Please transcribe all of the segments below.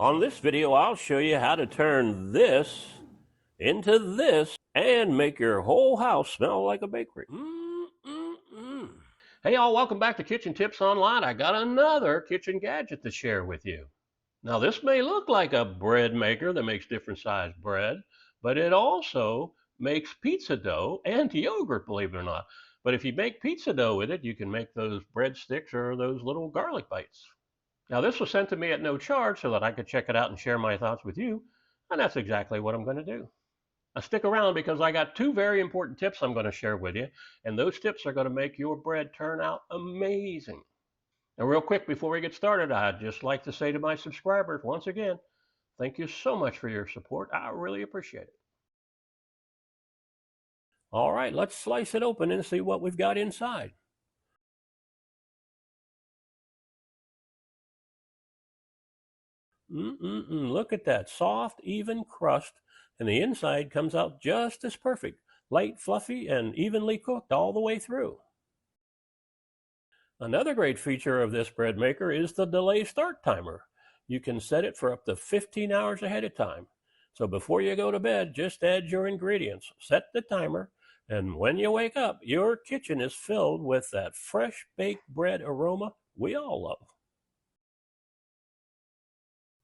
On this video, I'll show you how to turn this into this and make your whole house smell like a bakery. Hey y'all, welcome back to Kitchen Tips Online. I got another kitchen gadget to share with you. Now this may look like a bread maker that makes different sized bread, but it also makes pizza dough and yogurt, believe it or not. But if you make pizza dough with it, you can make those breadsticks or those little garlic bites. Now this was sent to me at no charge so that I could check it out and share my thoughts with you, and that's exactly what I'm going to do. Now stick around because I got two very important tips I'm going to share with you, and those tips are going to make your bread turn out amazing. Now real quick before we get started, I'd just like to say to my subscribers once again, thank you so much for your support. I really appreciate it. All right, let's slice it open and see what we've got inside. Look at that soft, even crust, and the inside comes out just as perfect, light, fluffy, and evenly cooked all the way through. Another great feature of this bread maker is the delay start timer. You can set it for up to 15 hours ahead of time. So before you go to bed, just add your ingredients, set the timer, and when you wake up, your kitchen is filled with that fresh baked bread aroma we all love.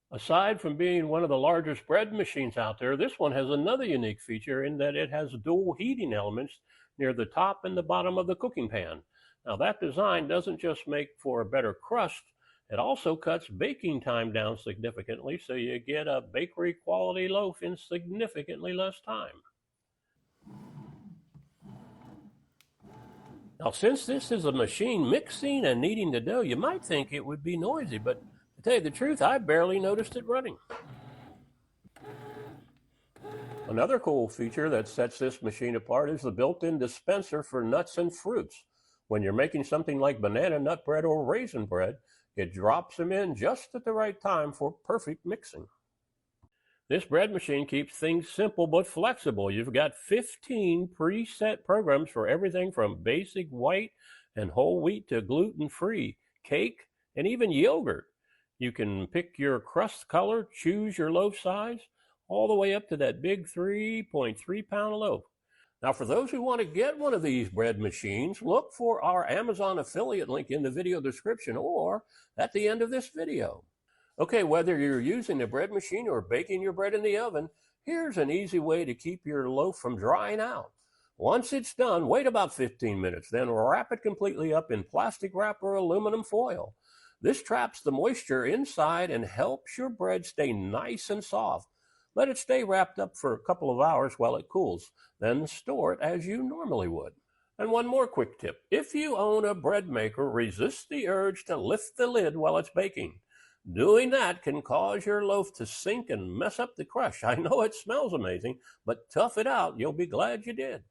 Aside from being one of the largest bread machines out there, this one has another unique feature in that it has dual heating elements near the top and the bottom of the cooking pan. Now that design doesn't just make for a better crust, it also cuts baking time down significantly, so you get a bakery quality loaf in significantly less time. Now since this is a machine mixing and kneading the dough, you might think it would be noisy, but to tell you the truth, I barely noticed it running. Another cool feature that sets this machine apart is the built-in dispenser for nuts and fruits. When you're making something like banana nut bread or raisin bread, it drops them in just at the right time for perfect mixing. This bread machine keeps things simple but flexible. You've got 15 preset programs for everything from basic white and whole wheat to gluten-free, cake, and even yogurt. You can pick your crust color, choose your loaf size, all the way up to that big 3.3-pound loaf. Now, for those who want to get one of these bread machines, look for our Amazon affiliate link in the video description or at the end of this video. Okay, whether you're using a bread machine or baking your bread in the oven, here's an easy way to keep your loaf from drying out. Once it's done, wait about 15 minutes, then wrap it completely up in plastic wrap or aluminum foil. This traps the moisture inside and helps your bread stay nice and soft. Let it stay wrapped up for a couple of hours while it cools, then store it as you normally would. And one more quick tip. If you own a bread maker, resist the urge to lift the lid while it's baking. Doing that can cause your loaf to sink and mess up the crush. I know it smells amazing, but tough it out. You'll be glad you did.